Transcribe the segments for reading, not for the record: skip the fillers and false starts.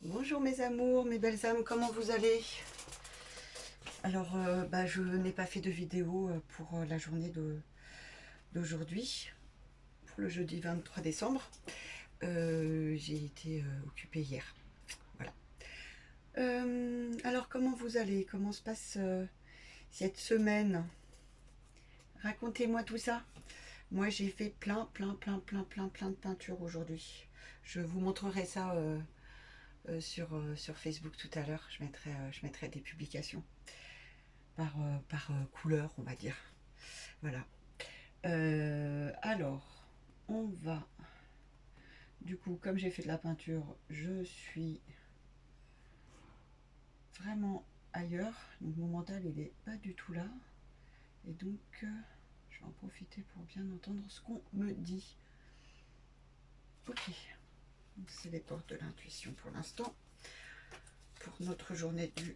Bonjour mes amours, mes belles âmes, comment vous allez? Alors, je n'ai pas fait de vidéo pour la journée d'aujourd'hui, pour le jeudi 23 décembre. J'ai été occupée hier. Voilà. Alors, comment vous allez? Comment se passe cette semaine? Racontez-moi tout ça. Moi, j'ai fait plein de peintures aujourd'hui. Je vous montrerai ça sur Facebook tout à l'heure. Je mettrai des publications par couleur, on va dire. Voilà. Alors, on va... Du coup, comme j'ai fait de la peinture, je suis vraiment ailleurs. Donc mon mental, il n'est pas du tout là. Et donc, je vais en profiter pour bien entendre ce qu'on me dit. Ok. C'est les portes de l'intuition pour l'instant. Pour notre journée du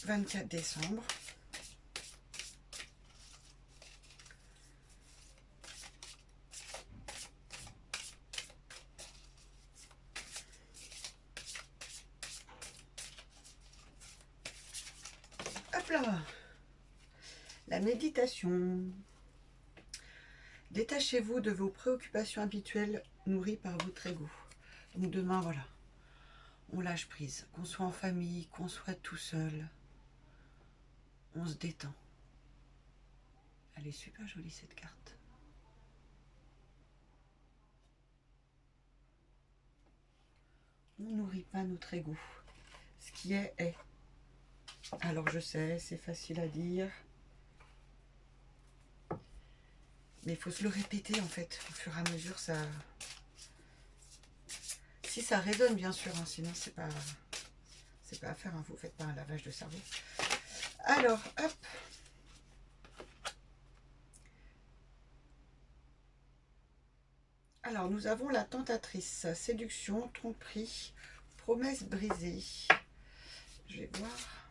24 décembre. Hop là! La méditation. Détachez-vous de vos préoccupations habituelles nourries par votre ego. Donc demain, voilà, on lâche prise. Qu'on soit en famille, qu'on soit tout seul, on se détend. Elle est super jolie cette carte. On nourrit pas notre ego. Ce qui est, est. Alors je sais, c'est facile à dire. Mais il faut se le répéter en fait. Au fur et à mesure, ça... Si ça résonne bien sûr, hein, sinon c'est pas à faire. Hein, vous faites pas un lavage de cerveau. Alors, hop. Alors, nous avons la tentatrice, séduction, tromperie, promesse brisée. Je vais voir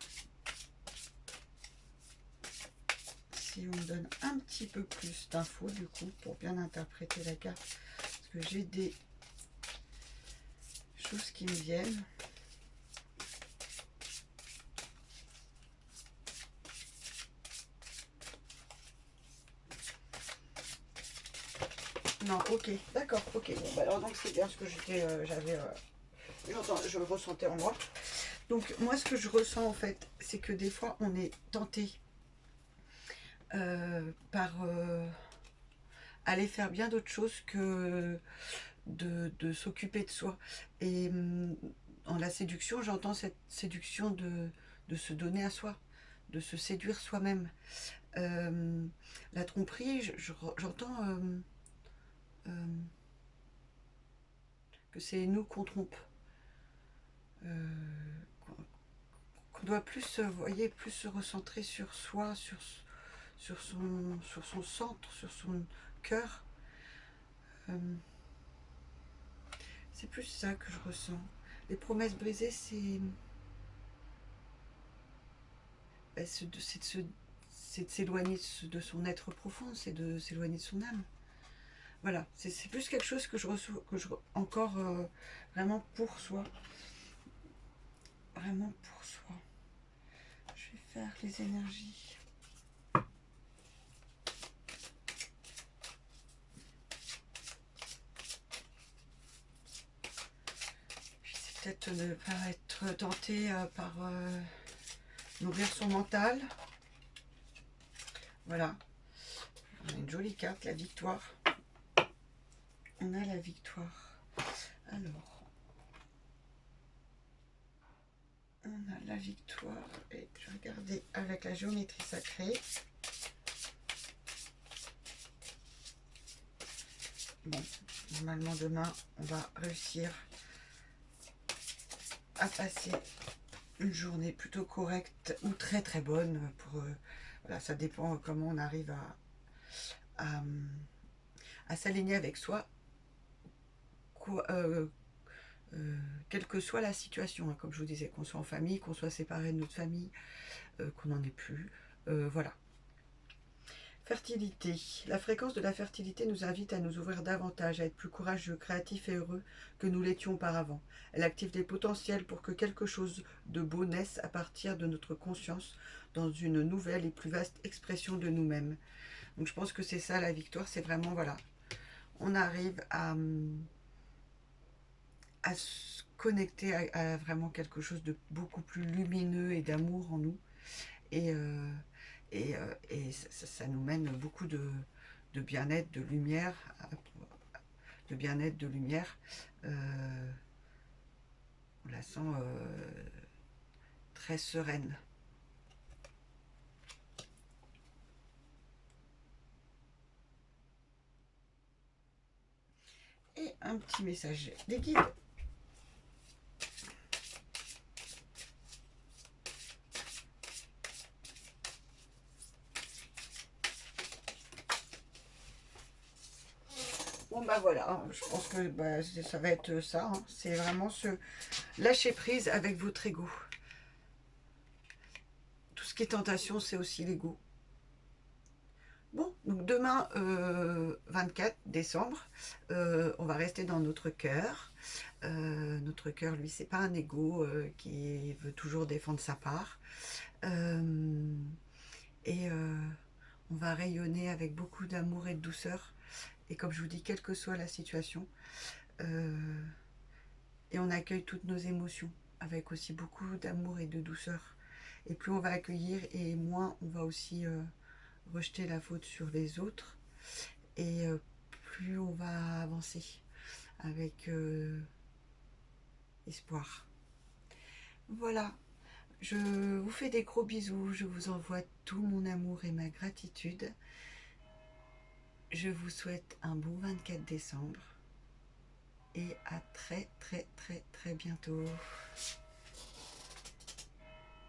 si on me donne un petit peu plus d'infos, du coup, pour bien interpréter la carte. Parce que j'ai des choses qui me viennent. Non, ok, d'accord, ok. Bon, alors donc c'est bien ce que je le ressentais en moi. Donc moi ce que je ressens en fait, c'est que des fois on est tenté par aller faire bien d'autres choses que de s'occuper de soi. Et dans la séduction, j'entends cette séduction de se donner à soi, de se séduire soi-même. La tromperie, j'entends que c'est nous qu'on trompe. Qu'on doit plus, vous voyez, plus se recentrer sur soi, sur son centre, sur son cœur. C'est plus ça que je ressens. Les promesses brisées, c'est de s'éloigner de son être profond, c'est de s'éloigner de son âme. Voilà, c'est plus quelque chose que je reçois, encore vraiment pour soi. Vraiment pour soi. Je vais faire les énergies. Puis c'est peut-être ne pas être tenté par nourrir son mental. Voilà. On a une jolie carte, la victoire. On a la victoire. Alors, on a la victoire. Et je vais regarder avec la géométrie sacrée. Bon, normalement demain, on va réussir à passer une journée plutôt correcte ou très très bonne. Voilà, ça dépend comment on arrive à s'aligner avec soi, quelle que soit la situation, hein, comme je vous disais, qu'on soit en famille, qu'on soit séparé de notre famille, qu'on n'en ait plus, voilà. Fertilité. La fréquence de la fertilité nous invite à nous ouvrir davantage, à être plus courageux, créatifs et heureux que nous l'étions auparavant. Elle active des potentiels pour que quelque chose de beau naisse à partir de notre conscience dans une nouvelle et plus vaste expression de nous-mêmes. Donc je pense que c'est ça la victoire, c'est vraiment, voilà, on arrive à se connecter à vraiment quelque chose de beaucoup plus lumineux et d'amour en nous. Et, ça nous mène beaucoup de bien-être, de lumière, de bien-être, de lumière. On la sent très sereine. Et un petit message des guides. Bon bah voilà, je pense que bah, ça va être ça. Hein. C'est vraiment ce lâcher prise avec votre ego. Tout ce qui est tentation, c'est aussi l'ego. Bon, donc demain, 24 décembre, on va rester dans notre cœur. Notre cœur, lui, c'est pas un ego qui veut toujours défendre sa part. Et on va rayonner avec beaucoup d'amour et de douceur. Et comme je vous dis, quelle que soit la situation, et on accueille toutes nos émotions avec aussi beaucoup d'amour et de douceur. Et plus on va accueillir, et moins on va aussi rejeter la faute sur les autres. Et plus on va avancer avec espoir. Voilà, je vous fais des gros bisous, je vous envoie tout mon amour et ma gratitude. Je vous souhaite un bon 24 décembre et à très très très très bientôt.